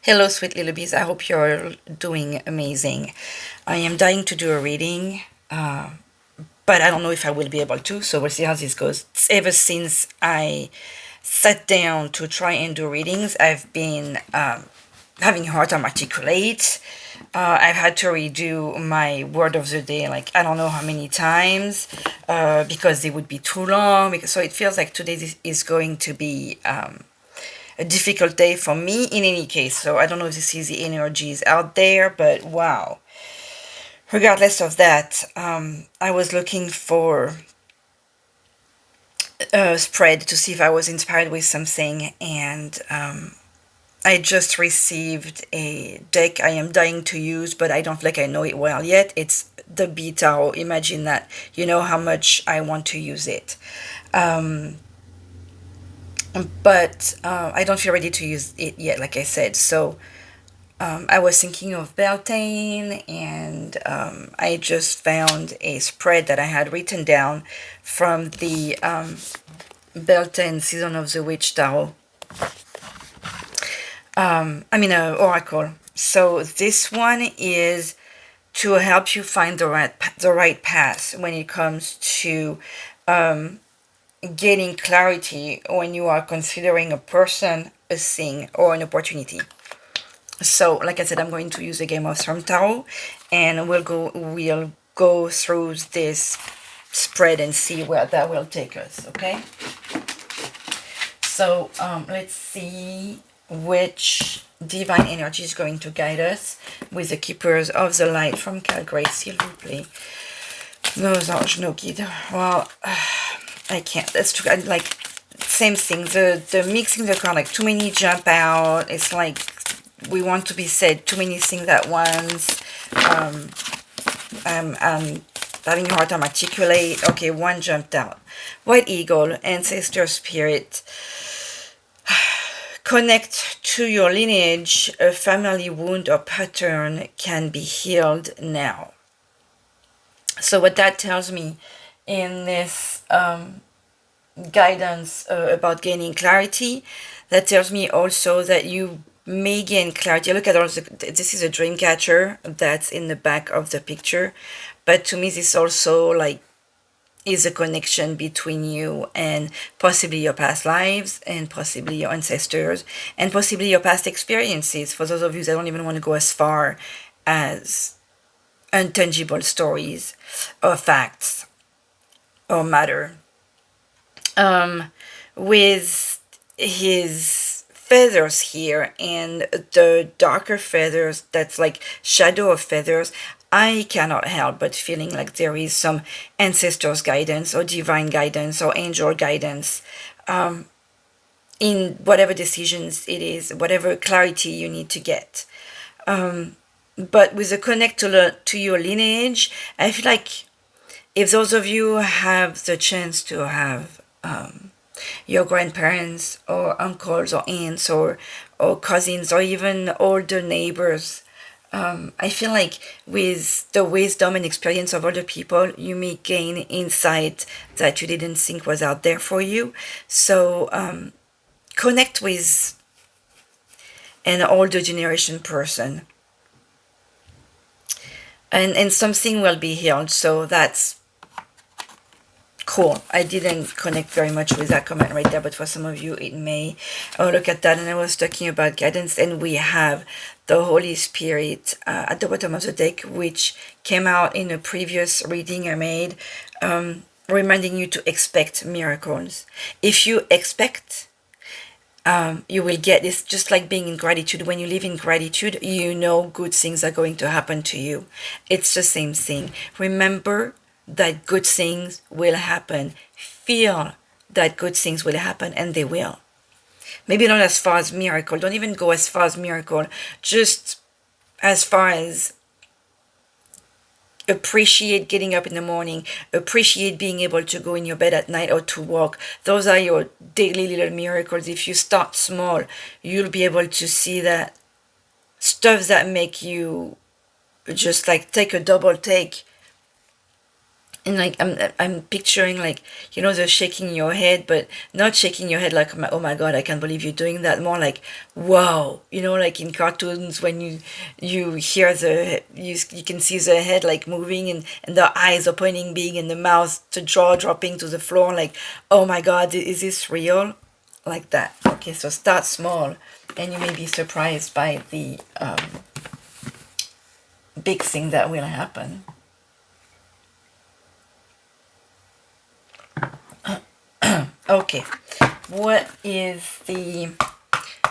Hello, sweet little bees. I hope you're doing amazing. I am dying to do a reading, but I don't know if I will be able to, so we'll see how this goes. Ever since I sat down to try and do readings, I've been having a hard time articulate. I've had to redo my word of the day like I don't know how many times because they would be too long. So it feels like today is going to be a difficult day for me in any case. So I don't know if this is the energies out there, but wow. Regardless of that, I was looking for a spread to see if I was inspired with something, and I just received a deck I am dying to use, but I don't feel like I know it well yet. It's the Beta. Imagine that. You know how much I want to use it. Um, but I don't feel ready to use it yet, like I said. So I was thinking of Beltane, and I just found a spread that I had written down from the Beltane Season of the Witch Tarot. Oracle. So this one is to help you find the right path when it comes to gaining clarity when you are considering a person, a thing, or an opportunity. So, like I said, I'm going to use a Game of Thrones tarot, and we'll go through this spread and see where that will take us. Okay. So let's see which divine energy is going to guide us with the Keepers of the Light from Calgary, s'il vous plaît. Nos anges, nos guides. Well, I can't. That's too. Like same thing. The mixing the card, like too many jump out. It's like we want to be said too many things at once. I'm having a hard time articulate. Okay, one jumped out. White Eagle, Ancestor Spirit. Connect to your lineage. A family wound or pattern can be healed now. So what that tells me in this guidance about gaining clarity, that tells me also that you may gain clarity. Look at all this is a dream catcher that's in the back of the picture, but to me this also like is a connection between you and possibly your past lives and possibly your ancestors and possibly your past experiences. For those of you that don't even want to go as far as intangible stories or facts or matter. With his feathers here and the darker feathers, that's like shadow of feathers, I cannot help but feeling like there is some ancestors guidance or divine guidance or angel guidance in whatever decisions it is, whatever clarity you need to get. But with the connect to your lineage, I feel like if those of you have the chance to have your grandparents or uncles or aunts or cousins or even older neighbors, I feel like with the wisdom and experience of other people, you may gain insight that you didn't think was out there for you. So connect with an older generation person, and something will be healed. So that's cool. I didn't connect very much with that comment right there, but for some of you it may. Oh, look at that. And I was talking about guidance, and we have the Holy Spirit at the bottom of the deck, which came out in a previous reading I made, reminding you to expect miracles. If you expect, you will get this. Just like being in gratitude. When you live in gratitude, you know good things are going to happen to you. It's the same thing. Remember that good things will happen. Feel that good things will happen, and they will. Maybe not as far as miracle. Don't even go as far as miracle. Just as far as appreciate getting up in the morning, appreciate being able to go in your bed at night or to walk. Those are your daily little miracles. If you start small, you'll be able to see that stuff that make you just like take a double take And like I'm picturing, like, you know, the shaking your head, but not shaking your head like, oh my god, I can't believe you're doing that. More like, wow, you know, like in cartoons when you hear you can see the head like moving, and the eyes opening big and the mouth, the jaw dropping to the floor, like, oh my god, is this real? Like that. Okay, so start small, and you may be surprised by the big thing that will happen. Okay, what is the...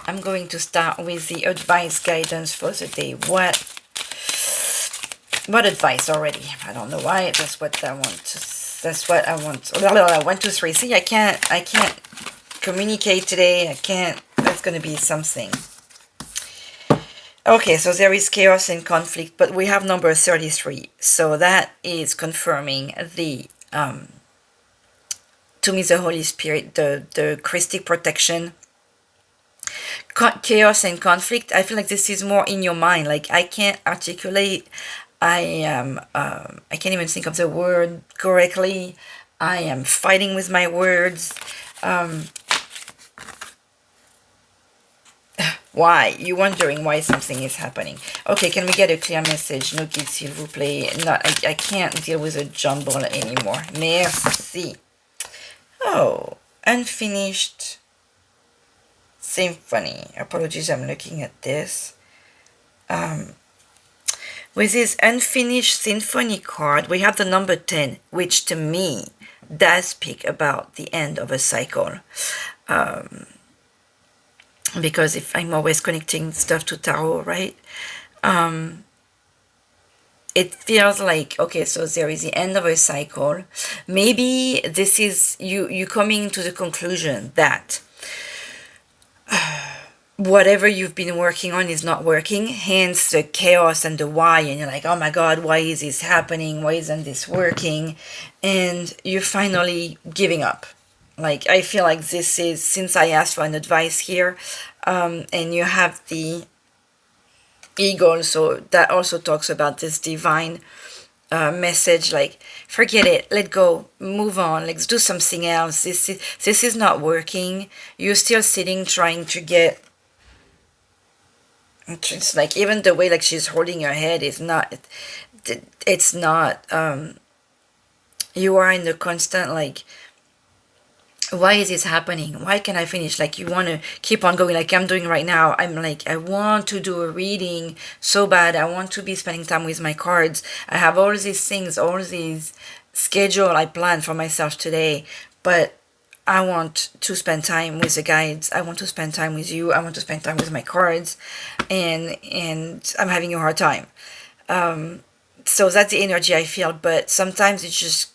I'm going to start with the advice guidance for the day. What advice already? I don't know why. That's what I want. That's what I want. 1, 2, 3. See, I can't communicate today. I can't. That's going to be something. Okay, so there is chaos and conflict, but we have number 33. So that is confirming the... to me, the Holy Spirit, the Christic protection, chaos and conflict. I feel like this is more in your mind. Like, I can't articulate. I can't even think of the word correctly. I am fighting with my words. Why? You're wondering why something is happening. Okay, can we get a clear message? No kids, s'il vous plaît. No, I can't deal with a jumble anymore. Merci. Oh, unfinished symphony. Apologies, I'm looking at this. With this unfinished symphony card, we have the number 10, which to me does speak about the end of a cycle. Because if I'm always connecting stuff to tarot, right? It feels like, okay, so there is the end of a cycle. Maybe this is you coming to the conclusion that whatever you've been working on is not working, hence the chaos and the why, and you're like, oh my god, why is this happening? Why isn't this working? And you're finally giving up. Like, I feel like this is, since I asked for an advice here, and you have the eagle, so that also talks about this divine message, like, forget it, let go, move on, let's do something else. This is not working. You're still sitting trying to get... It's like, even the way like she's holding your head is not... It's not... You are in the constant like... Why is this happening? Why can't I finish? Like, you want to keep on going, like I'm doing right now. I'm like, I want to do a reading so bad. I want to be spending time with my cards. I have all these things, all these schedule I planned for myself today. But I want to spend time with the guides. I want to spend time with you. I want to spend time with my cards. And I'm having a hard time. So that's the energy I feel. But sometimes it's just,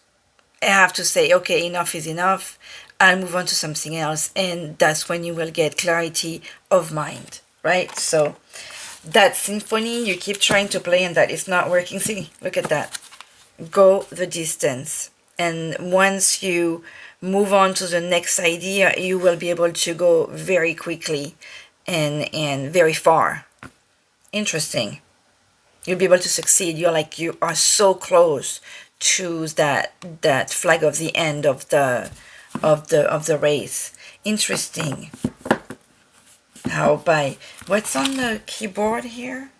I have to say, okay, enough is enough. I'll move on to something else, and that's when you will get clarity of mind, right? So that symphony you keep trying to play and that is not working. See, look at that. Go the distance, and once you move on to the next idea, you will be able to go very quickly and very far. Interesting. You'll be able to succeed. You're like, you are so close to that flag of the end of the race. Interesting. How by what's on the keyboard here?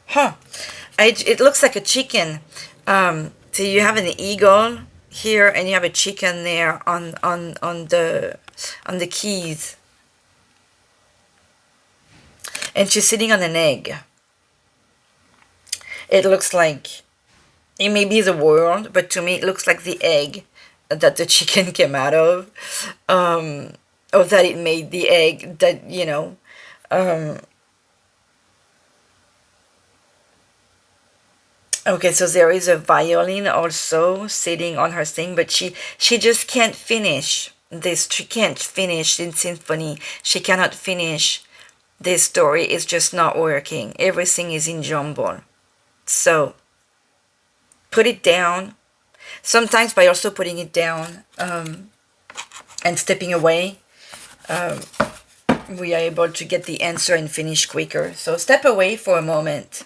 Huh. It looks like a chicken. So you have an eagle here and you have a chicken there on the keys. And she's sitting on an egg. It looks like, it may be the world, but to me it looks like the egg that the chicken came out of. Or that it made the egg, that, you know. Okay, so there is a violin also sitting on her thing, but she just can't finish this. She can't finish in symphony. She cannot finish this story. It's just not working. Everything is in jumble. So put it down. Sometimes by also putting it down and stepping away, we are able to get the answer and finish quicker. So step away for a moment.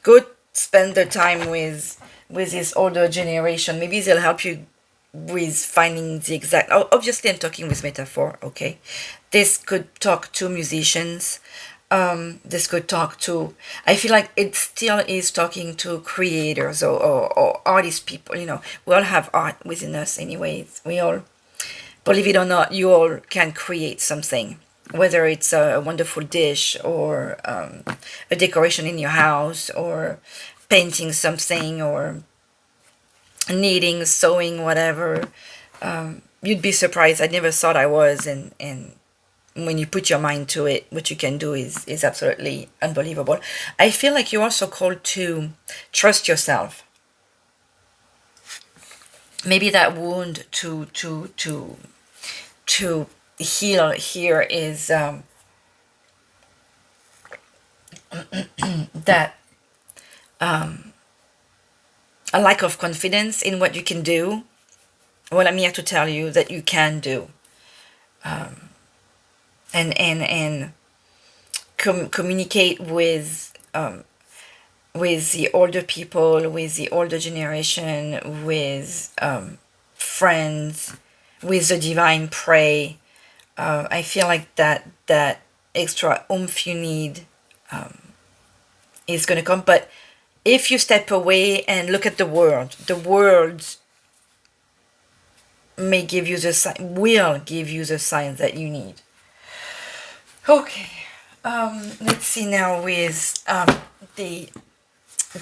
Go spend the time with this older generation. Maybe they'll help you with finding the exact. Obviously, I'm talking with metaphor. Okay, this could talk to musicians. This could talk to. I feel like it still is talking to creators or artist people. We all have art within us, anyways. We all, believe it or not, you all can create something, whether it's a wonderful dish or a decoration in your house or painting something or knitting, sewing, whatever. You'd be surprised. I never thought I was, and when you put your mind to it, what you can do is absolutely unbelievable. I feel like you're also called to trust yourself. Maybe that wound to heal here is that a lack of confidence in what you can do. Well, I'm here to tell you that you can do. And communicate with the older people, with the older generation, with friends, with the divine. Pray. I feel like that extra oomph you need is going to come. But if you step away and look at the world may give you will give you the signs that you need. Okay, let's see now with the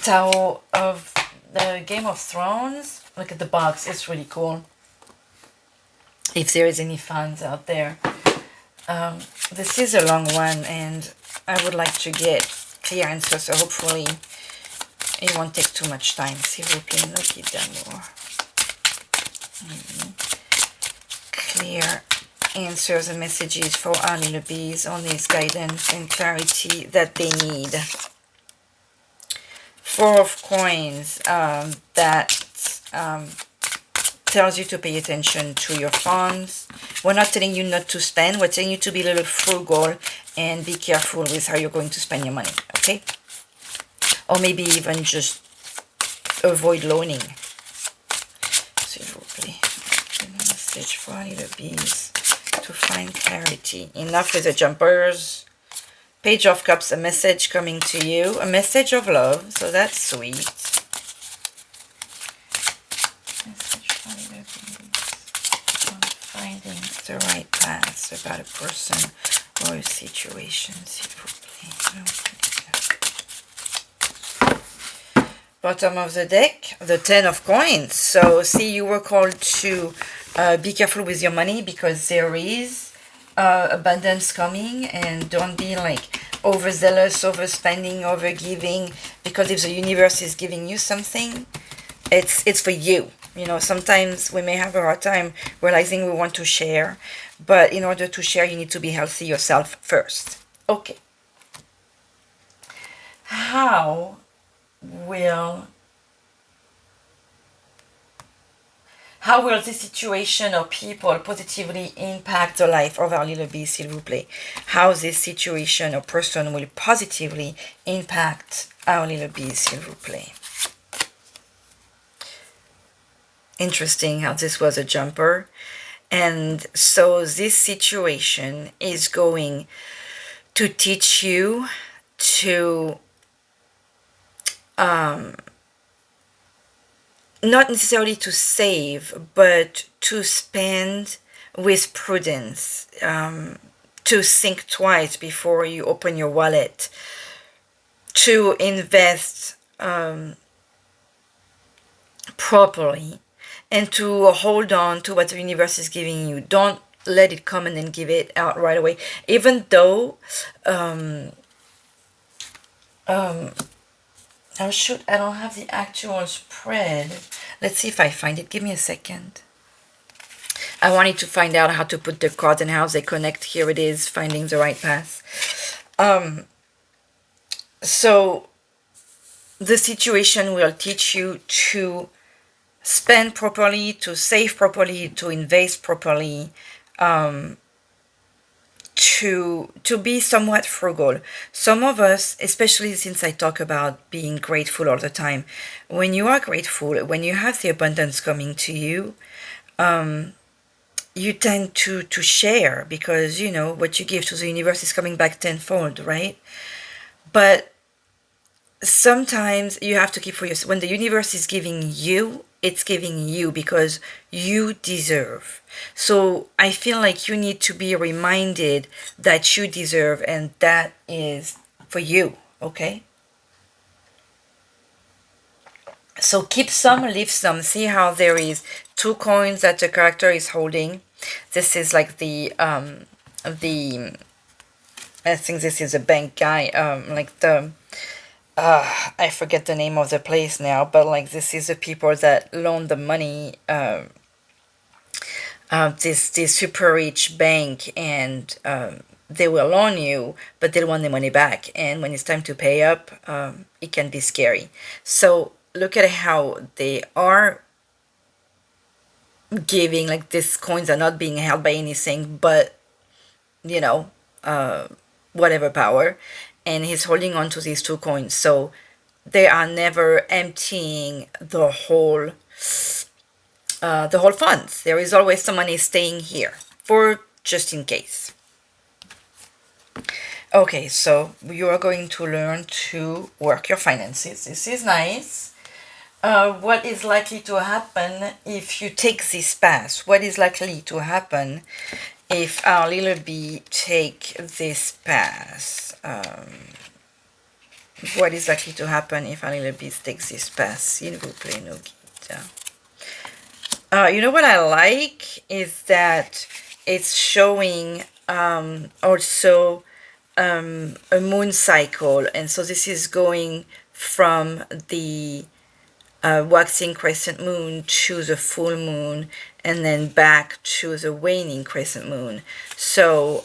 Tower of the Game of Thrones. Look at the box, it's really cool. If there is any fans out there. This is a long one and I would like to get clear answers, so hopefully it won't take too much time. S'il vous plaît, look at d'amour. Clear answers and messages for our little bees on this guidance and clarity that they need. Four of Coins, that tells you to pay attention to your funds. We're not telling you not to spend, we're telling you to be a little frugal and be careful with how you're going to spend your money, okay? Or maybe even just avoid loaning. S'il vous plaît. Message for our little bees to find clarity. Enough with the jumpers. Page of Cups, a message coming to you. A message of love, so that's sweet. Message for our little bees on finding the right path about a person or a situation, s'il vous plaît. Bottom of the deck, the 10 of Coins. So see, you were called to be careful with your money because there is abundance coming, and don't be like overzealous, overspending, overgiving, because if the universe is giving you something, it's for you. Sometimes we may have a hard time realizing we want to share, but in order to share, you need to be healthy yourself first. Okay. How will this situation or people positively impact the life of our little bee, s'il vous plaît? How this situation or person will positively impact our little bee, s'il vous plaît? Interesting how this was a jumper. And so this situation is going to teach you to not necessarily to save, but to spend with prudence, to think twice before you open your wallet, to invest properly, and to hold on to what the universe is giving you. Don't let it come and then give it out right away, even though oh shoot, I don't have the actual spread. Let's see if I find it. Give me a second. I wanted to find out how to put the cards and how they connect. Here it is, finding the right path. So the situation will teach you to spend properly, to save properly, to invest properly, to be somewhat frugal. Some of us, especially since I talk about being grateful all the time, when you are grateful, when you have the abundance coming to you, you tend to share, because you know what you give to the universe is coming back tenfold, right? But sometimes you have to keep for yourself. When the universe is giving you, it's giving you because you deserve. So I feel like you need to be reminded that you deserve, and that is for you, okay? So keep some, leave some. See how there is two coins that the character is holding. This is like the I think this is a bank guy, like the I forget the name of the place now, but like this is the people that loan the money, this super rich bank, and they will loan you, but they want the money back, and when it's time to pay up, it can be scary. So look at how they are giving, like these coins are not being held by anything but, you know, whatever power, and he's holding on to these two coins, so they are never emptying the whole funds. There is always some money staying here for just in case. Okay, so you are going to learn to work your finances. This is nice. What is likely to happen if you take this path? What is likely to happen if our little bee take this path? What is likely to happen if our little bee takes this path? S'il vous plaît, no guitar. You know what I like is that it's showing also a moon cycle, and so this is going from the waxing crescent moon to the full moon, and then back to the waning crescent moon. So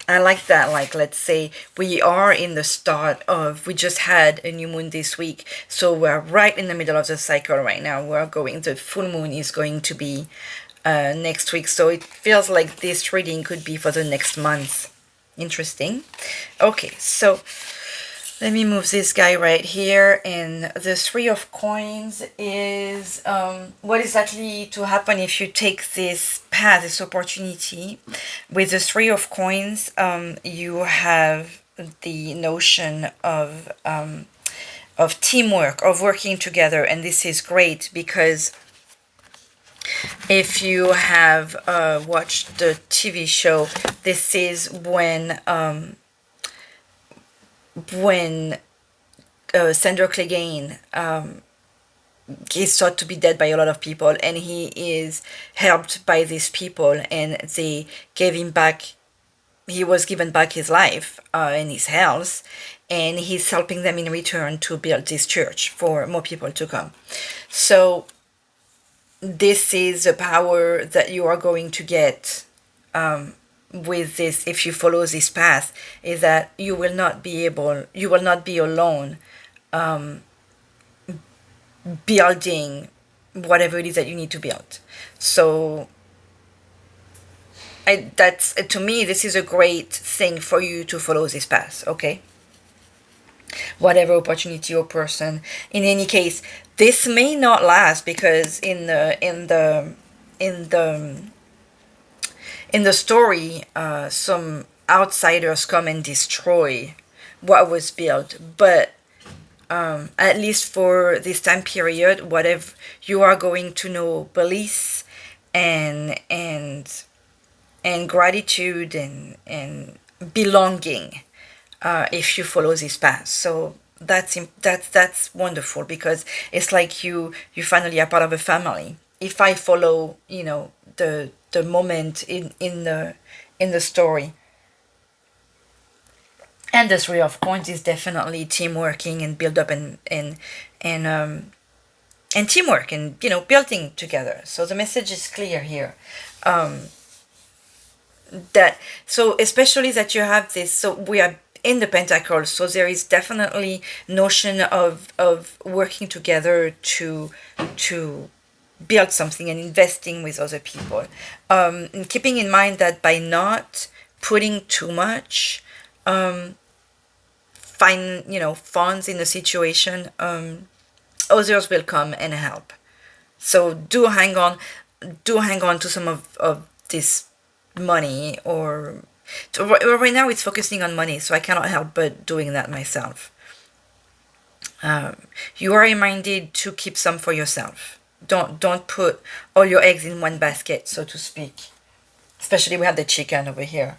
I like that. Like, let's say we are in the start of, we just had a new moon this week, so we're right in the middle of the cycle right now. The full moon is going to be next week, so it feels like this reading could be for the next month. Interesting. Okay, so let me move this guy right here, and the Three of Coins is what is likely to happen if you take this path, this opportunity. With the Three of Coins, you have the notion of teamwork, of working together, and this is great because if you have watched the TV show, this is when Sandor Clegane is thought to be dead by a lot of people, and he is helped by these people, and they gave him back, he was given back his life and his health, and he's helping them in return to build this church for more people to come. So this is the power that you are going to get with this, if you follow this path, is that you will not be alone building whatever it is that you need to build. So that's, to me, this is a great thing for you to follow this path, okay? Whatever opportunity or person. In any case, this may not last, because in the story, some outsiders come and destroy what was built. But at least for this time period, whatever, you are going to know bliss and gratitude and belonging if you follow this path. So that's wonderful, because it's like you finally are part of a family. If I follow, the moment in the story. And the Three of Coins is definitely teamworking and build up and teamwork and building together. So the message is clear here. That, so especially that you have this, so we are in the Pentacles, so there is definitely notion of working together to build something and investing with other people, and keeping in mind that by not putting too much funds in the situation, others will come and help. So do hang on to some of this money, or right now it's focusing on money, so I cannot help but doing that myself. You are reminded to keep some for yourself. Don't put all your eggs in one basket, so to speak. Especially we have the chicken over here.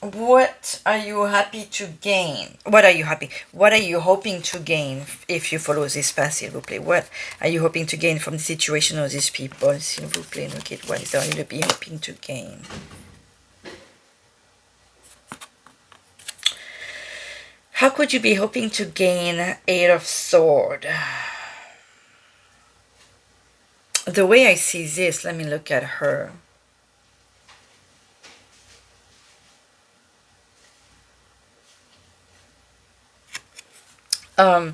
What are you happy to gain? What are you happy? What are you hoping to gain if you follow this path, s'il vous plaît? What are you hoping to gain from the situation of these people, s'il vous plaît? Okay, what is there you be hoping to gain? How could you be hoping to gain Eight of Sword? The way I see this, let me look at her. To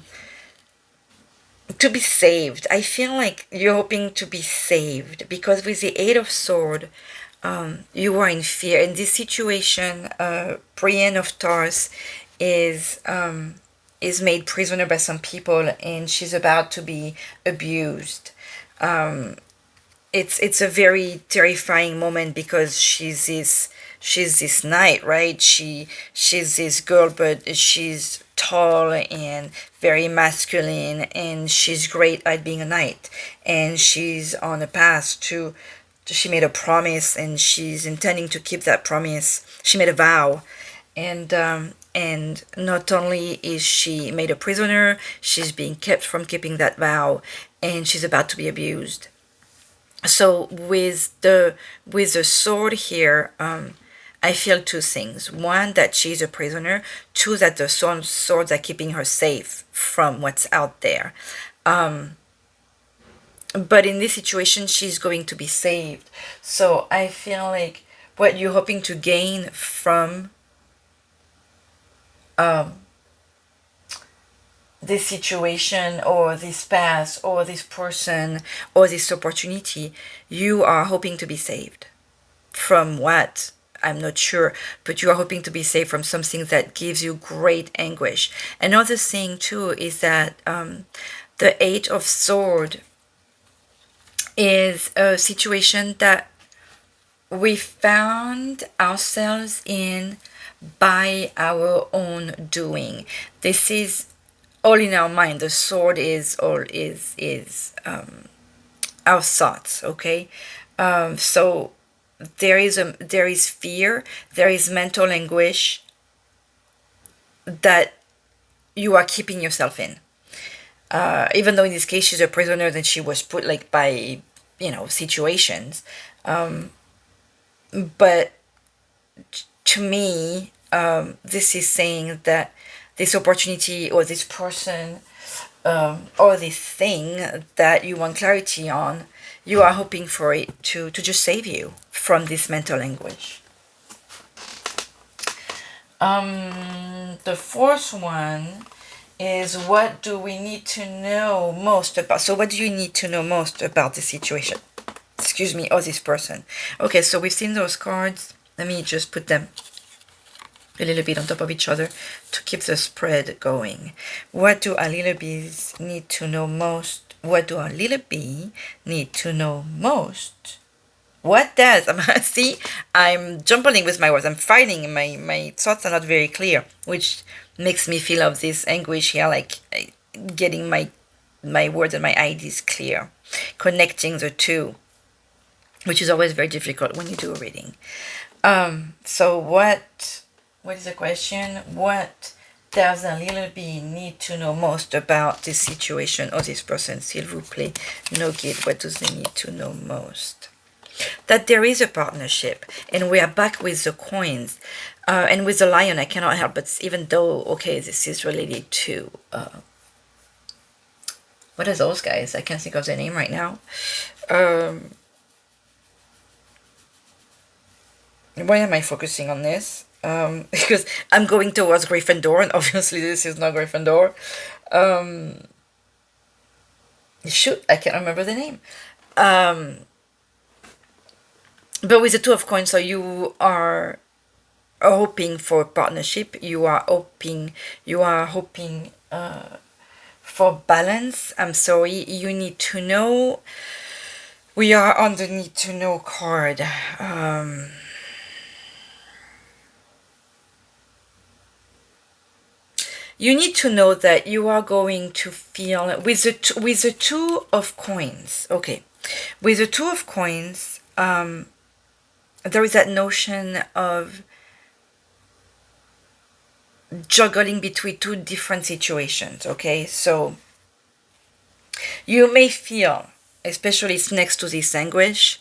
be saved. I feel like you're hoping to be saved, because with the Eight of Sword, you are in fear. In this situation, Brienne of Tarth is made prisoner by some people, and she's about to be abused. It's a very terrifying moment, because she's this knight, right? She's this girl, but she's tall and very masculine, and she's great at being a knight, and she's on a path to she made a promise, and she's intending to keep that promise. She made a vow, and not only is she made a prisoner, she's being kept from keeping that vow, and she's about to be abused. So with the sword here, I feel two things. One, that she's a prisoner. Two, that the swords are keeping her safe from what's out there. But in this situation, she's going to be saved. So I feel like what you're hoping to gain from this situation, or this path, or this person, or this opportunity, you are hoping to be saved. From what? I'm not sure, but you are hoping to be saved from something that gives you great anguish. Another thing too is that the Eight of Sword is a situation that we found ourselves in by our own doing. This is all in our mind. The sword is all is our thoughts. Okay, so there is fear, there is mental anguish that you are keeping yourself in. Even though in this case she's a prisoner, then she was put like by situations. But to me, this is saying that this opportunity, or this person, or this thing that you want clarity on, you are hoping for it to just save you from this mental anguish. The fourth one is, what do we need to know most about? So what do you need to know most about the situation? Excuse me, or this person. Okay, so we've seen those cards. Let me just put them a little bit on top of each other to keep the spread going. What do our little bees need to know most? What do our little bee need to know most? What does, see, I'm jumbling with my words. I'm fighting. My thoughts are not very clear, which makes me feel of this anguish here, like getting my words and my ideas clear, connecting the two, which is always very difficult when you do a reading. So what is the question? What does a little bee need to know most about this situation or this person? S'il vous plaît, no guide. What does they need to know most? That there is a partnership, and we are back with the coins, and with the lion. I cannot help but, even though, okay, this is related to what are those guys? I can't think of their name right now. Why am I focusing on this? Because I'm going towards Gryffindor, and obviously this is not Gryffindor. Shoot, I can't remember the name. But with the two of coins, so you are hoping for partnership. You are hoping for balance. I'm sorry. You need to know. We are on the need to know card. You need to know that you are going to feel with with the two of coins. Okay, with the two of coins, there is that notion of juggling between two different situations. Okay, so you may feel, especially it's next to this anguish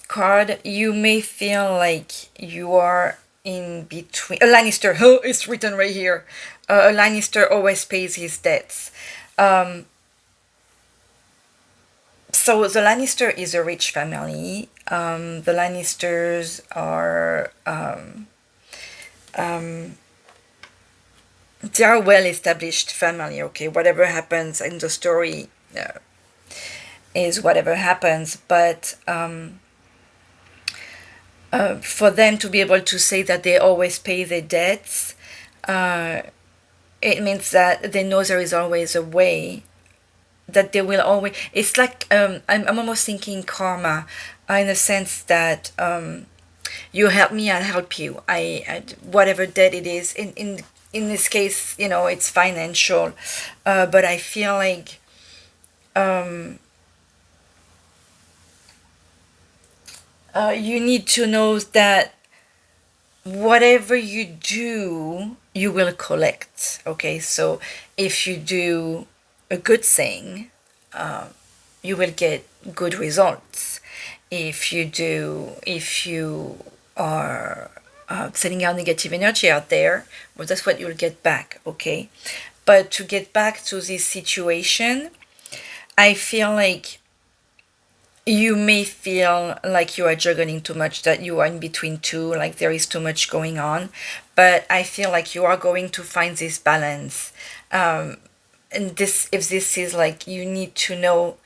card, you may feel like you are in between. A Lannister, oh, it's written right here. A Lannister always pays his debts. So the Lannister is a rich family. The Lannisters are they are a well-established family. Okay, whatever happens in the story is whatever happens. But for them to be able to say that they always pay their debts, it means that they know there is always a way, that they will always. It's like I'm almost thinking karma, in the sense that you help me, I'll help you. I whatever debt it is. In this case, it's financial, but I feel like you need to know that whatever you do, you will collect. Okay, so if you do a good thing, you will get good results. If you are sending out negative energy out there, well, that's what you'll get back. Okay, but to get back to this situation, I feel like you may feel like you are juggling too much, that you are in between two, like there is too much going on. But I feel like you are going to find this balance. And if this is like, you need to know,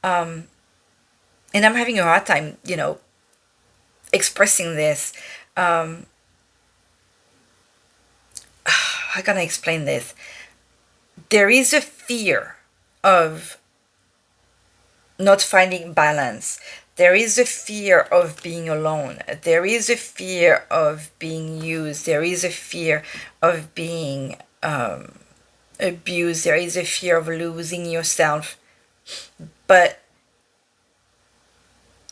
and I'm having a hard time, expressing this. How can I explain this? There is a fear of not finding balance. There is a fear of being alone. There is a fear of being used. There is a fear of being abused. There is a fear of losing yourself. But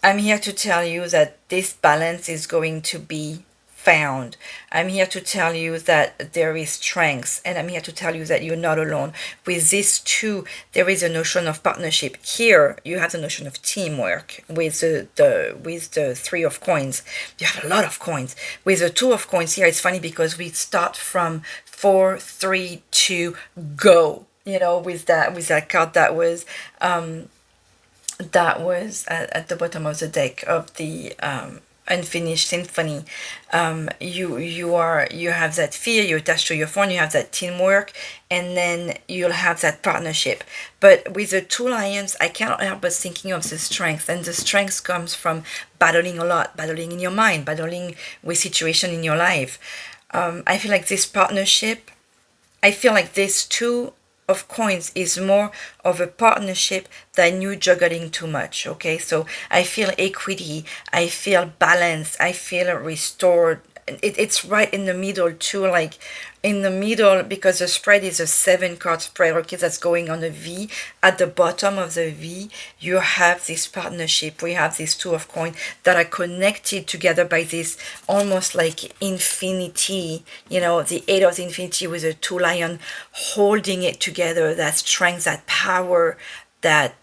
I'm here to tell you that this balance is going to be found. I'm here to tell you that there is strength, and I'm here to tell you that you're not alone. With this too, there is a notion of partnership. Here, you have the notion of teamwork with the three of coins. You have a lot of coins. With the two of coins here, it's funny because we start from 4, 3, 2, go. With that card that was at the bottom of the deck of the unfinished symphony. You have that fear, you're attached to your phone, you have that teamwork, and then you'll have that partnership. But with the two lions, I cannot help but thinking of the strength, and the strength comes from battling a lot, battling in your mind, battling with situation in your life. I feel like this partnership, I feel like this two of coins is more of a partnership than you juggling too much. Okay, so I feel equity, I feel balance, I feel restored. It's right in the middle too, like in the middle, because the spread is a 7 card spread. Okay, that's going on a V. At the bottom of the V, you have this partnership. We have these two of coins that are connected together by this almost like infinity, the 8 of the infinity with a two lion holding it together, that strength, that power, that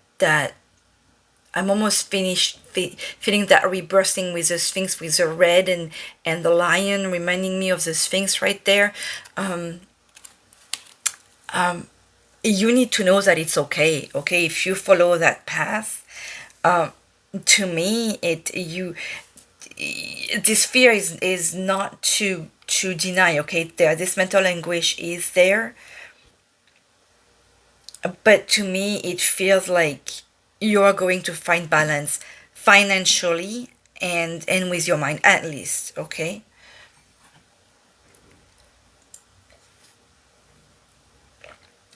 I'm almost finished feeling that rebirthing with the Sphinx, with the red and the lion, reminding me of the Sphinx right there. You need to know that it's okay. Okay, if you follow that path, to me, this fear is not to deny. Okay, this mental anguish is there, but to me, it feels like you are going to find balance financially, and with your mind at least, okay?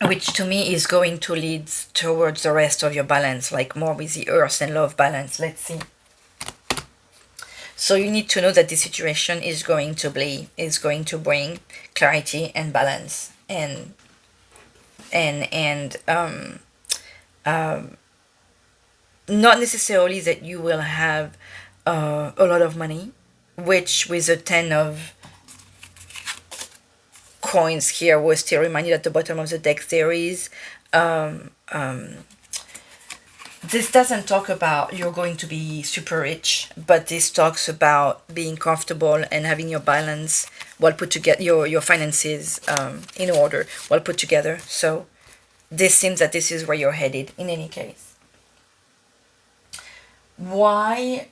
Which to me is going to lead towards the rest of your balance, like more with the earth and love balance. Let's see. So you need to know that this situation is going to bring clarity and balance, and not necessarily that you will have a lot of money, which with a 10 of coins here will still remind you at the bottom of the deck there is this doesn't talk about you're going to be super rich, but this talks about being comfortable and having your balance well put together, your finances in order, well put together. So this seems that this is where you're headed in any case. Why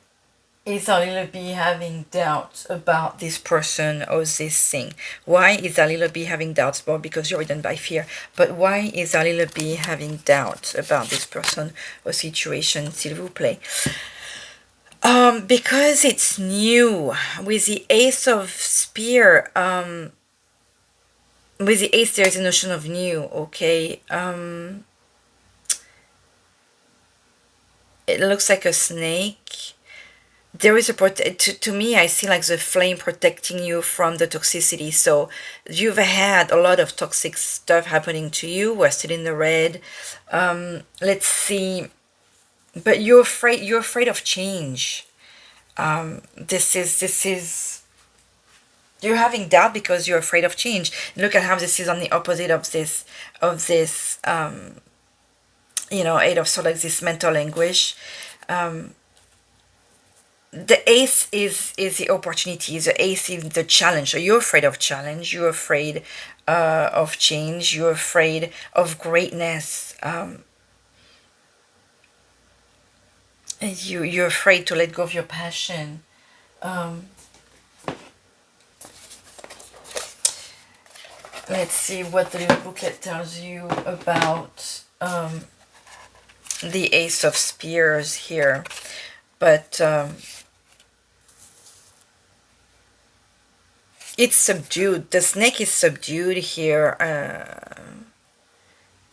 is Alila B having doubts about this person or this thing? Why is Alila B having doubts? Well, because you're ridden by fear. But why is Alila B having doubts about this person or situation, s'il vous plaît? Because it's new. With the Ace of Spear, with the Ace there is a notion of new, okay? It looks like a snake. There is a to me I see like the flame protecting you from the toxicity. So you've had a lot of toxic stuff happening to you. We're still in the red. Let's see, but you're afraid of change. This is you're having doubt because you're afraid of change. Look at how this is on the opposite of this Eight of Swords, like this mental anguish. The Ace is the opportunity. The Ace is the challenge. So you're afraid of challenge. You're afraid of change. You're afraid of greatness. You're afraid to let go of your passion. Let's see what the little booklet tells you about the Ace of Spears here. But it's subdued. The snake is subdued here,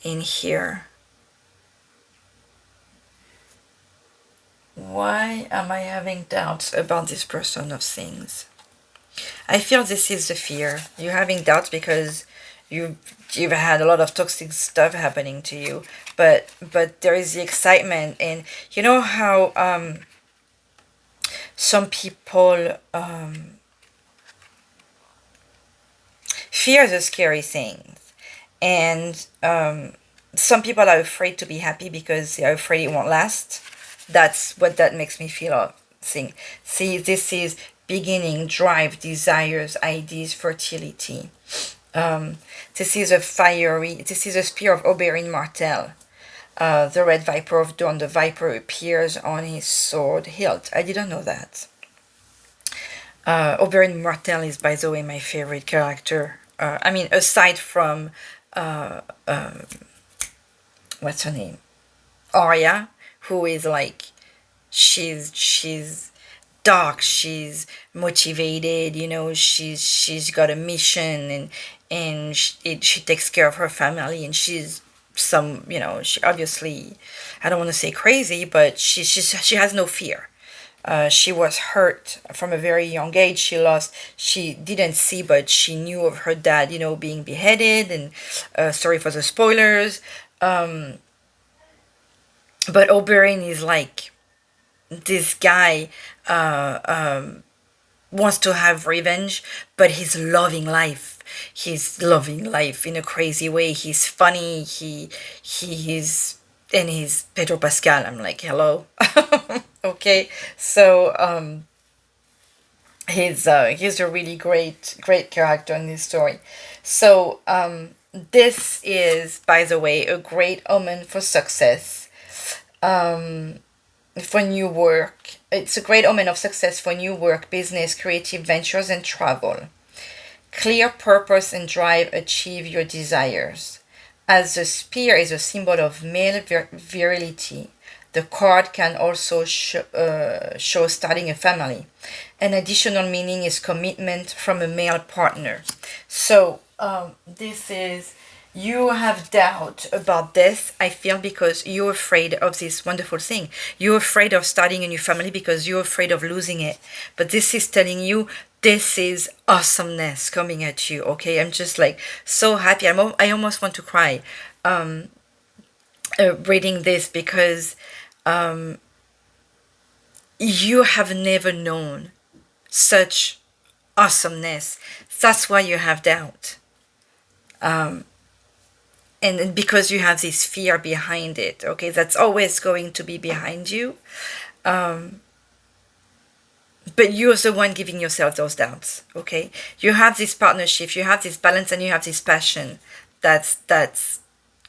in here. Why am I having doubts about this person of things? I feel this is the fear. You're having doubts because you've had a lot of toxic stuff happening to you. But there is the excitement, and you know how some people fear is a scary thing, and some people are afraid to be happy because they're afraid it won't last. That's what that makes me feel of thing. See, this is beginning, drive, desires, ideas, fertility. This is a spear of Oberyn Martell. The red viper of dawn. The viper appears on his sword hilt. I didn't know that. Oberyn Martell is, by the way, my favorite character. I mean, aside from what's her name, Aria, who is like, she's dark, she's motivated, she's got a mission, and she takes care of her family, and she's she obviously, I don't want to say crazy, but she has no fear. She was hurt from a very young age. She didn't see, but she knew of her dad, being beheaded, and sorry for the spoilers. But Oberyn is like, this guy wants to have revenge, but he's loving life. He's loving life in a crazy way. He's funny. He's and he's Pedro Pascal. I'm like, hello. Okay, so he's a really great character in this story. So this is, by the way, a great omen for success. For new work. It's a great omen of success for new work, business, creative ventures, and travel. Clear purpose and drive achieve your desires. As the spear is a symbol of male virility, The card can also show starting a family. An additional meaning is commitment from a male partner. So this is, you have doubt about this, I feel, because you're afraid of this wonderful thing. You're afraid of starting a new family because you're afraid of losing it. But this is telling you this is awesomeness coming at you, okay? I'm just like so happy. I almost want to cry reading this, because you have never known such awesomeness. That's why you have doubt. And because you have this fear behind it, okay? That's always going to be behind you. But you're the one giving yourself those doubts, okay? You have this partnership, you have this balance, and you have this passion that's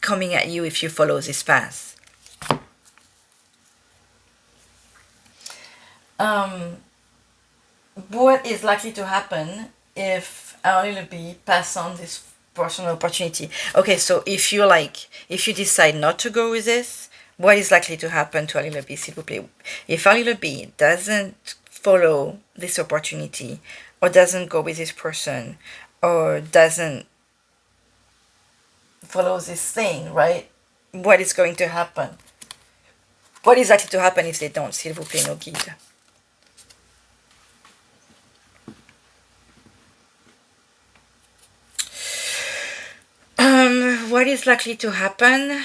coming at you if you follow this path. What is likely to happen if our little bee pass on this personal opportunity? Okay, so if you decide not to go with this, what is likely to happen to our little bee, s'il vous plaît? If our little bee doesn't follow this opportunity, or doesn't go with this person, or doesn't follow this thing, right? What is going to happen? What is likely to happen if they don't? S'il vous plaît, no guide. What is likely to happen?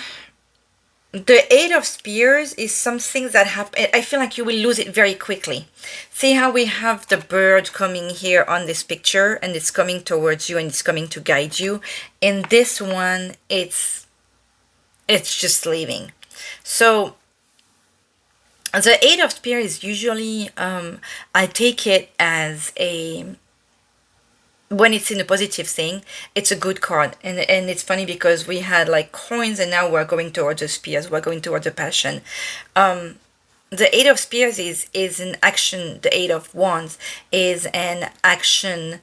The Eight of Spears is something that happen. I feel like you will lose it very quickly. See how we have the bird coming here on this picture, and it's coming towards you, and it's coming to guide you. In this one, it's just leaving. So the Eight of Spears is usually, I take it as a, when it's in a positive thing, it's a good card. And it's funny because we had like coins, and now we're going towards the spears, we're going towards the passion. The Eight of Spears is an action. The Eight of Wands is an action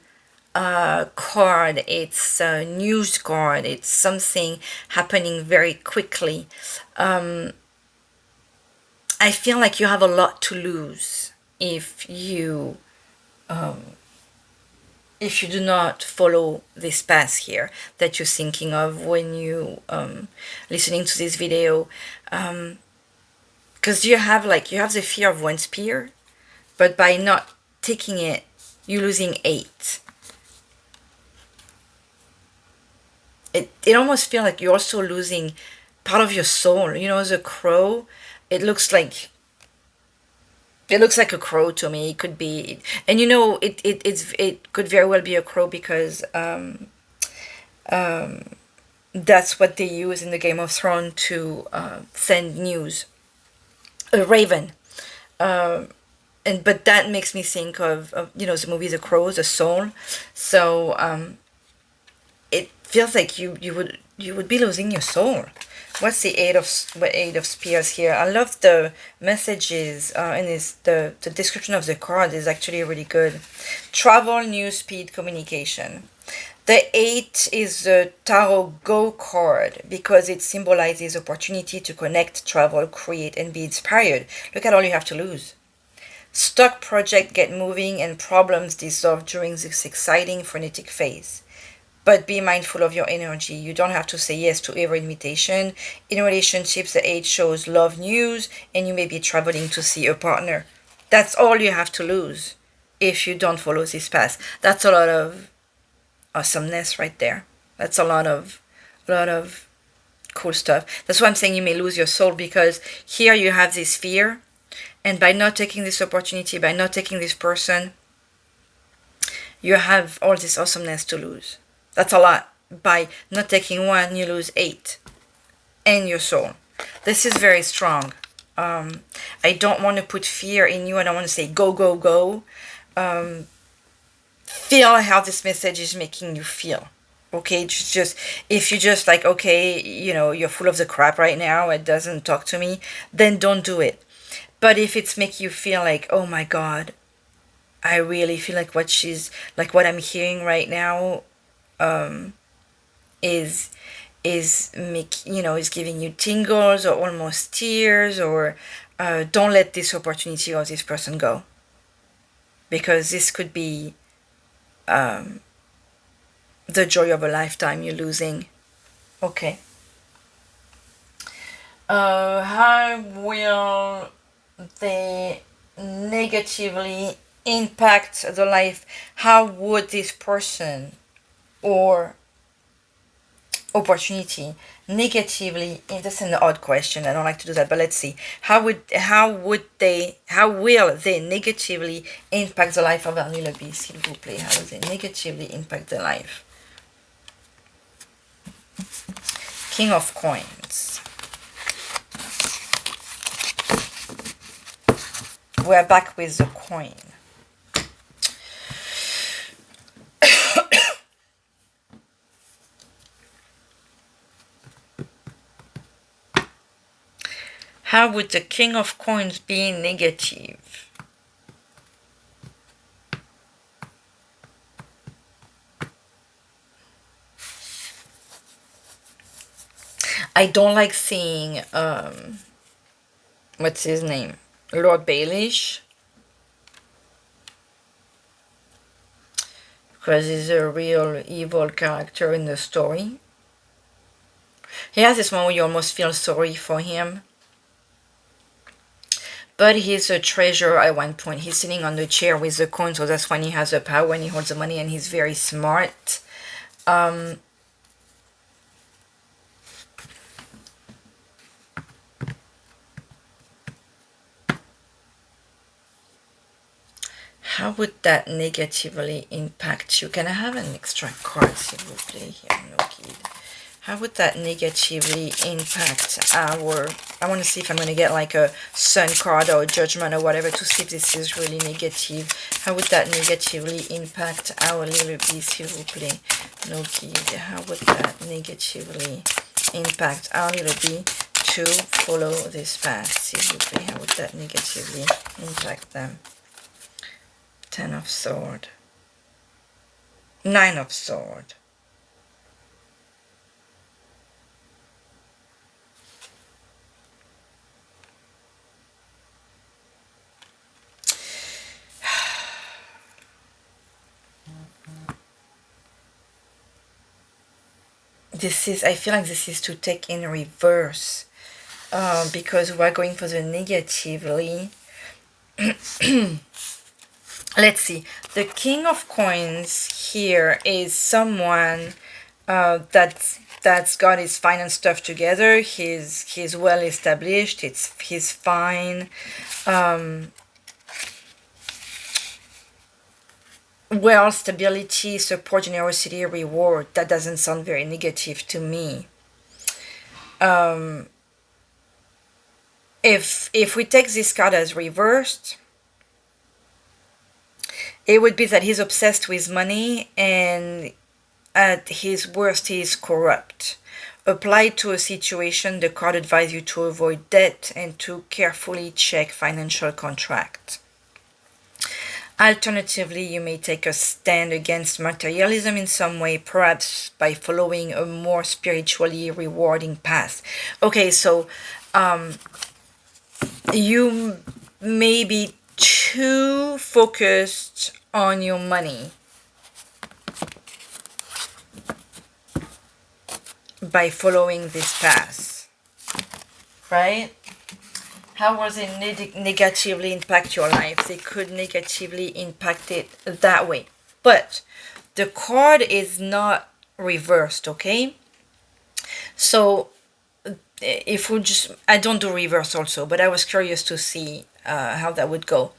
card. It's a news card. It's something happening very quickly. I feel like you have a lot to lose if you do not follow this path here that you're thinking of when you listening to this video, because you have the fear of one spear, but by not taking it, you're losing 8. It almost feels like you're also losing part of your soul. You know, the crow, it looks like a crow to me. It could be, and you know, it could very well be a crow, because that's what they use in the Game of Thrones to send news. A raven, but that makes me think of you know, the movie The Crow, The Soul. So it feels like you would be losing your soul. What's the Eight of Spears here? I love the messages, and the description of the card is actually really good. Travel, news, speed, communication. The 8 is the Tarot Go card because it symbolizes opportunity to connect, travel, create, and be inspired. Look at all you have to lose. Stuck project get moving and problems dissolve during this exciting, frenetic phase. But be mindful of your energy. You don't have to say yes to every invitation. In relationships, the 8 shows love news, and you may be traveling to see a partner. That's all you have to lose if you don't follow this path. That's a lot of awesomeness right there. That's a lot of cool stuff. That's why I'm saying you may lose your soul, because here you have this fear, and by not taking this opportunity, by not taking this person, you have all this awesomeness to lose. That's a lot. By not taking one, you lose 8 and your soul. This is very strong. I don't want to put fear in you. I don't want to say go, go, go. Feel how this message is making you feel. Okay, just if you just like, okay, you know, you're full of the crap right now, it doesn't talk to me, then don't do it. But if it's making you feel like, oh my God, I really feel like what I'm hearing right now is is is giving you tingles or almost tears, or don't let this opportunity or this person go, because this could be um, the joy of a lifetime you're losing. Okay. How will they negatively impact the life? How would this person or opportunity negatively, that's an odd question, I don't like to do that, but let's see, how will they negatively impact the life of our little bee, s'il vous plaît? How will they negatively impact the life? King of Coins. We're back with the coin. How would the King of Coins be negative? I don't like seeing, what's his name? Lord Baelish. Because he's a real evil character in the story. He has this one where you almost feel sorry for him. But he's a treasurer at one point. He's sitting on the chair with the coin, so that's when he has the power, when he holds the money, and he's very smart. How would that negatively impact you? Can I have an extra card, s'il vous plaît, here, no kid? How would that negatively impact our... I want to see if I'm going to get like a sun card or a judgment or whatever to see if this is really negative. How would that negatively impact our little bee, s'il vous plaît? No kid. How would that negatively impact our little bee to follow this path, s'il vous plaît? How would that negatively impact them? Ten of Sword. Nine of Sword. I feel like this is to take in reverse, because we're going for the negatively. Let's see. The King of Coins here is someone that's got his finance stuff together. He's well established. He's fine. Well, stability, support, generosity, reward. That doesn't sound very negative to me. If we take this card as reversed, it would be that he's obsessed with money, and at his worst he is corrupt. Applied to a situation, the card advises you to avoid debt and to carefully check financial contracts. Alternatively, you may take a stand against materialism in some way, perhaps by following a more spiritually rewarding path. Okay, so you may be too focused on your money by following this path, right? How will it negatively impact your life? They could negatively impact it that way. But the card is not reversed, okay? So if we just... I don't do reverse also, but I was curious to see how that would go.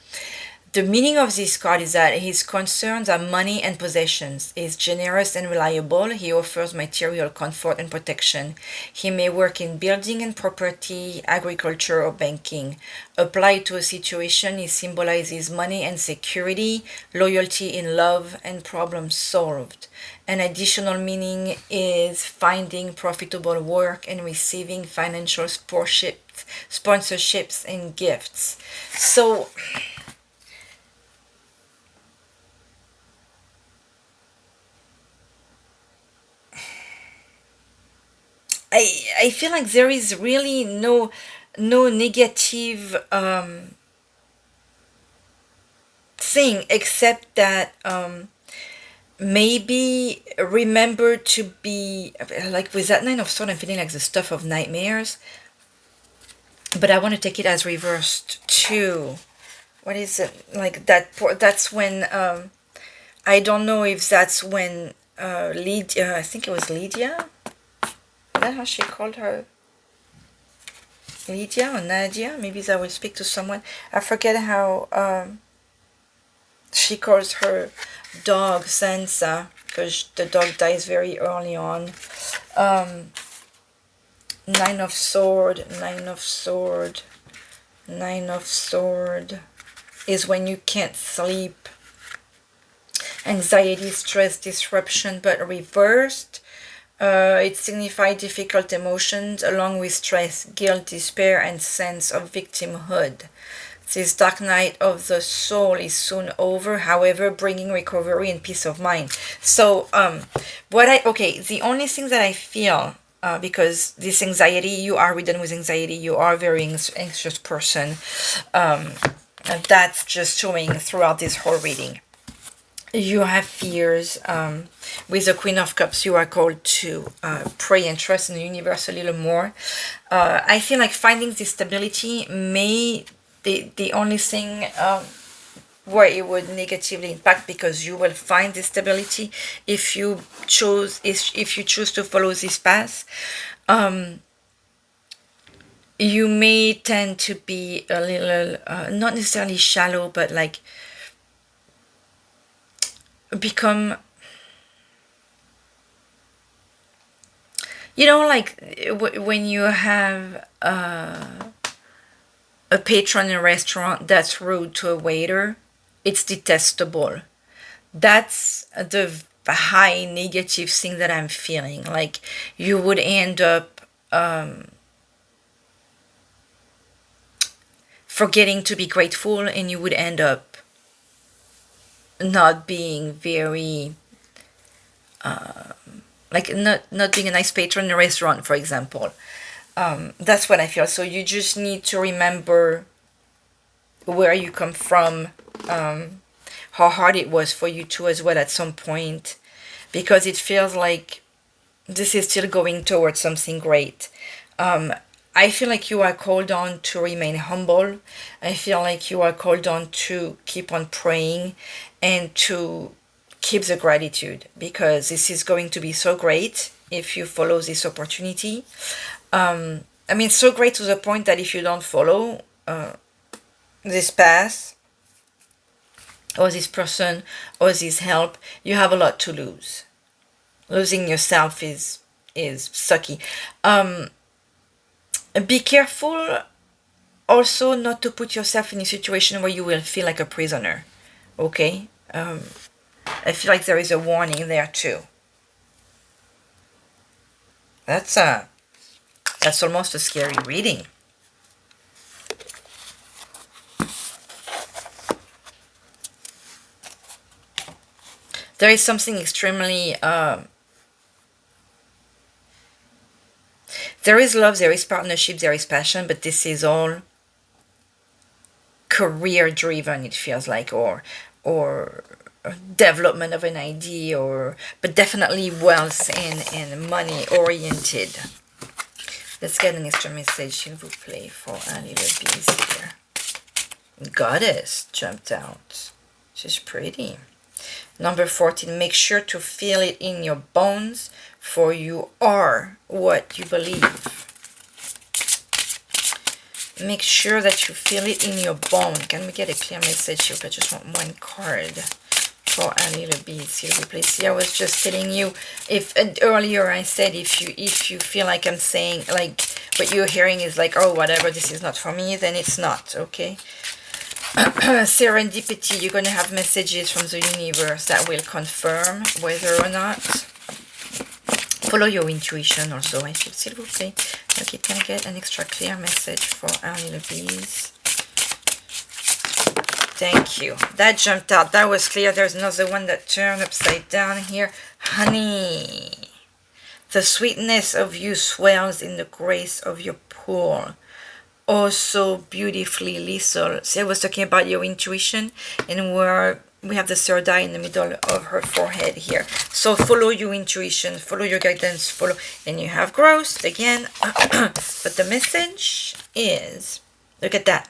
The meaning of this card is that his concerns are money and possessions. He is generous and reliable. He offers material comfort and protection. He may work in building and property, agriculture, or banking. Applied to a situation, he symbolizes money and security, loyalty in love, and problem solved. An additional meaning is finding profitable work and receiving financial sponsorships and gifts. So... I feel like there is really no negative thing, except that maybe remember to be like with that Nine of Swords. I'm feeling like the stuff of nightmares, but I want to take it as reversed too. What is it like that? That's when I don't know if that's when Lydia. I think it was Lydia. Is that how she called her? Lydia or Nadia? Maybe that will speak to someone. I forget how she calls her dog Sansa, because the dog dies very early on. Nine of Sword, Nine of Sword, Nine of Sword is when you can't sleep. Anxiety, stress, disruption, but reversed. It signifies difficult emotions along with stress, guilt, despair, and sense of victimhood. This dark night of the soul is soon over, however, bringing recovery and peace of mind. So, the only thing that I feel, because this anxiety, you are ridden with anxiety, you are a very anxious person, and that's just showing throughout this whole reading. You have fears. With the Queen of Cups, you are called to pray and trust in the universe a little more. I feel like finding this stability may the only thing where it would negatively impact, because you will find this stability if you choose to follow this path. You may tend to be a little not necessarily shallow, but like become, like when you have a patron in a restaurant that's rude to a waiter, it's detestable. That's the high negative thing that I'm feeling. Like you would end up forgetting to be grateful, and you would end up not being very not being a nice patron in a restaurant, for example. That's what I feel. So you just need to remember where you come from, how hard it was for you too as well at some point, because it feels like this is still going towards something great. I feel like you are called on to remain humble. I feel like you are called on to keep on praying and to keep the gratitude, because this is going to be so great if you follow this opportunity. So great to the point that if you don't follow this path or this person or this help, you have a lot to lose. Losing yourself is sucky. Be careful also not to put yourself in a situation where you will feel like a prisoner. Okay? I feel like there is a warning there too. That's almost a scary reading. There is something extremely there is love, there is partnership, there is passion, but this is all career driven, it feels like, or development of an idea, but definitely wealth and money oriented. Let's get an extra message, s'il vous plaît, for a little piece here. Goddess jumped out. She's pretty. Number 14, make sure to feel it in your bones, for you are what you believe. Make sure that you feel it in your bone. Can we get a clear message here? I just want one card for a little bit, s'il vous plaît. See, I was just telling you, earlier I said if you feel like I'm saying, like, what you're hearing is like, oh, whatever, this is not for me, then it's not, okay? Serendipity, you're going to have messages from the universe that will confirm whether or not. Follow your intuition also, I feel, s'il vous plaît. Okay, can I get an extra clear message for our little bees? Thank you. That jumped out. That was clear. There's another one that turned upside down here. Honey. The sweetness of you swells in the grace of your pool. Oh, so beautifully lethal. See, I was talking about your intuition, and we have the third eye in the middle of her forehead here. So follow your intuition, follow your guidance, follow, and you have growth again. But the message is, look at that.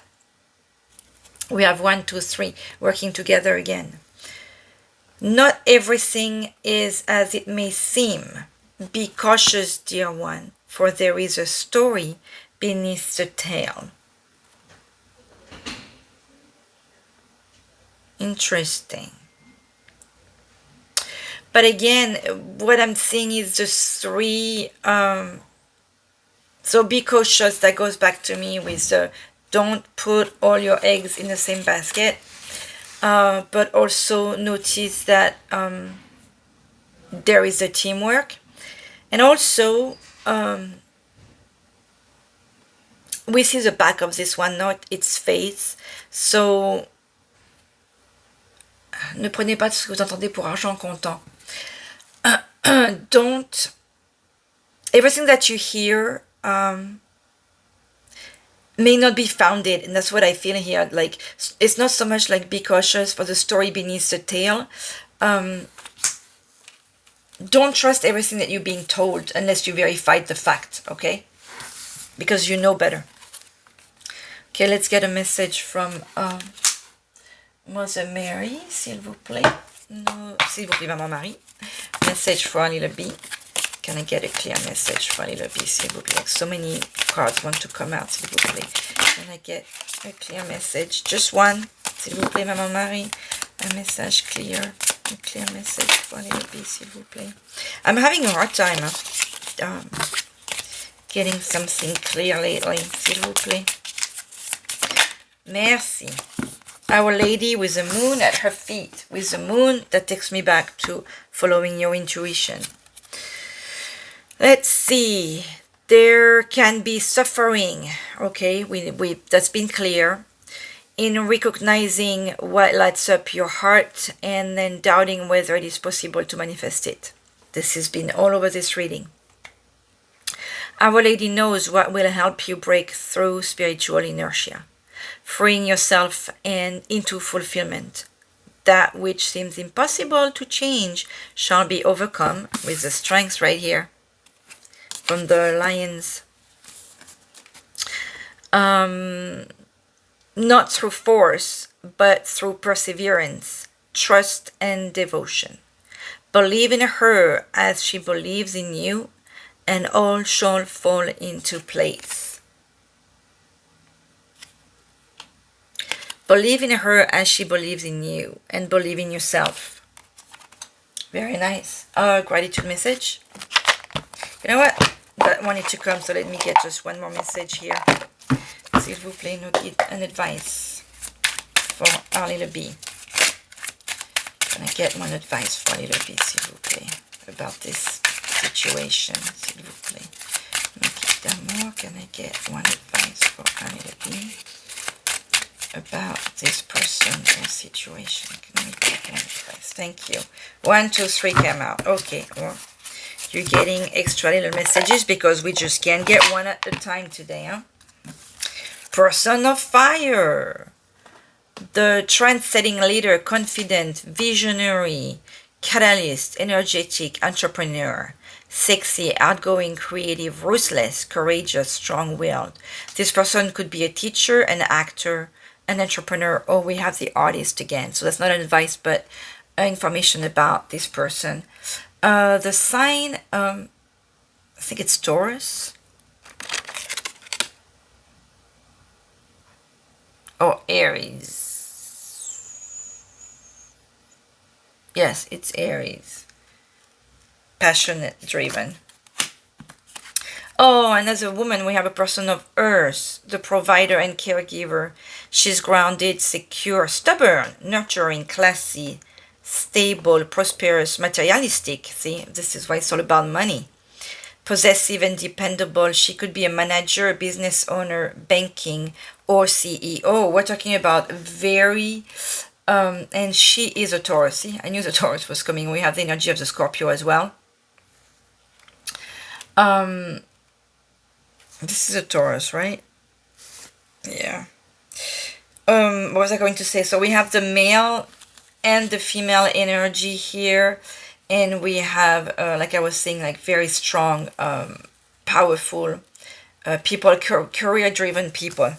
We have 1, 2, 3 working together again. Not everything is as it may seem. Be cautious, dear one, for there is a story beneath the tale. Interesting. But again, what I'm seeing is just 3. So be cautious. That goes back to me with don't put all your eggs in the same basket. But also notice that there is a teamwork. And also, we see the back of this one, not its face. So, ne prenez pas tout ce que vous entendez pour argent comptant. Don't, everything that you hear may not be founded, and that's what I feel here. Like, it's not so much like be cautious for the story beneath the tale. Don't trust everything that you're being told unless you verify the fact, okay? Because you know better. Okay, let's get a message from Mother Mary, s'il vous plaît. No, s'il vous plaît, Maman Marie. Message for our little bee. Can I get a clear message for our little bee, s'il vous plaît? Like so many cards want to come out, s'il vous plaît. Can I get a clear message? Just one, s'il vous plaît, Maman Marie. Un message clear. A clear message for our little bee, s'il vous plaît. I'm having a hard time getting something clear lately, s'il vous plaît. Merci. Our Lady with the moon at her feet. With the moon, that takes me back to following your intuition. Let's see. There can be suffering. Okay, that's been clear. In recognizing what lights up your heart and then doubting whether it is possible to manifest it. This has been all over this reading. Our Lady knows what will help you break through spiritual inertia, freeing yourself and into fulfillment. That which seems impossible to change shall be overcome with the strength right here from the lions. Not through force, but through perseverance, trust, and devotion. Believe in her as she believes in you, and all shall fall into place. Believe in her as she believes in you, and believe in yourself. Very nice. Gratitude message. You know what? That wanted to come, so let me get just one more message here. S'il vous plaît, no guide and advice for our little bee. Can I get one advice for our little bee, s'il vous plaît, about this situation, s'il vous plaît? No guide d'amour. Can I get one advice for our little bee about this person or situation? Can I get one advice? Thank you. 1, 2, 3 came out. Okay. Well, you're getting extra little messages because we just can't get one at a time today, huh? Person of fire. The trend-setting leader, confident, visionary, catalyst, energetic, entrepreneur, sexy, outgoing, creative, ruthless, courageous, strong-willed. This person could be a teacher, an actor, an entrepreneur, or we have the artist again. So that's not an advice, but information about this person. The sign, I think it's Taurus. Or Aries. Yes, it's Aries. Passionate, driven. Oh, another woman. We have a person of Earth, the provider and caregiver. She's grounded, secure, stubborn, nurturing, classy, stable, prosperous, materialistic. See, this is why it's all about money. Possessive and dependable. She could be a manager, a business owner, banking, or CEO. We're talking about very, and she is a Taurus. See, I knew the Taurus was coming. We have the energy of the Scorpio as well. This is a Taurus, right? Yeah. What was I going to say? So we have the male and the female energy here, and we have, like I was saying, like very strong, powerful people, career-driven people.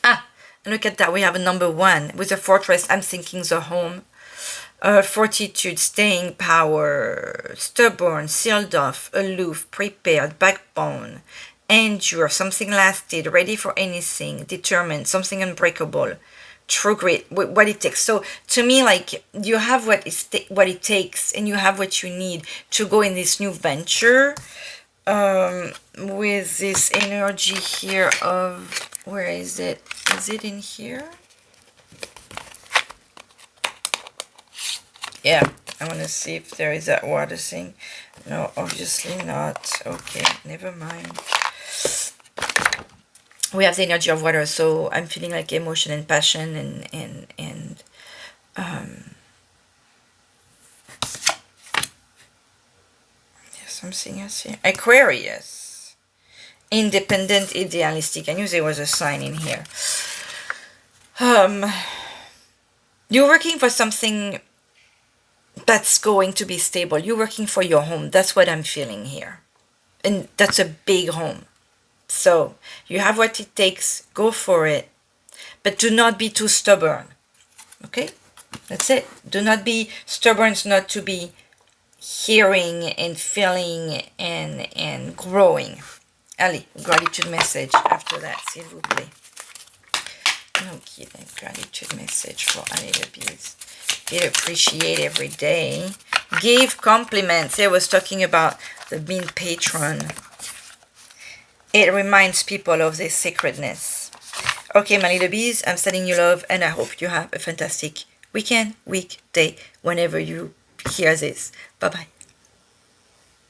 Ah, and look at that. We have a number 1 with a fortress. I'm thinking the home. Fortitude, staying power, stubborn, sealed off, aloof, prepared, backbone, endure, something lasted, ready for anything, determined, something unbreakable, true grit, what it takes. So to me, like, you have what it takes, and you have what you need to go in this new venture, with this energy here of, where is it? Is it in here? Yeah, I want to see if there is that water thing. No, obviously not. Okay, never mind. We have the energy of water, so I'm feeling like emotion and passion and something else here. Aquarius. Independent, idealistic. I knew there was a sign in here. You're working for something that's going to be stable. You're working for your home. That's what I'm feeling here. And that's a big home. So you have what it takes. Go for it. But do not be too stubborn. Okay? That's it. Do not be stubborn, not to be hearing and feeling and growing. Allez, gratitude message after that, s'il vous plaît. Okay, then gratitude message for Ali the Bees. Feel appreciate every day. Give compliments. I was talking about the being patron. It reminds people of their sacredness. Okay, my little bees, I'm sending you love, and I hope you have a fantastic weekend, week, day, whenever you hear this. Bye-bye.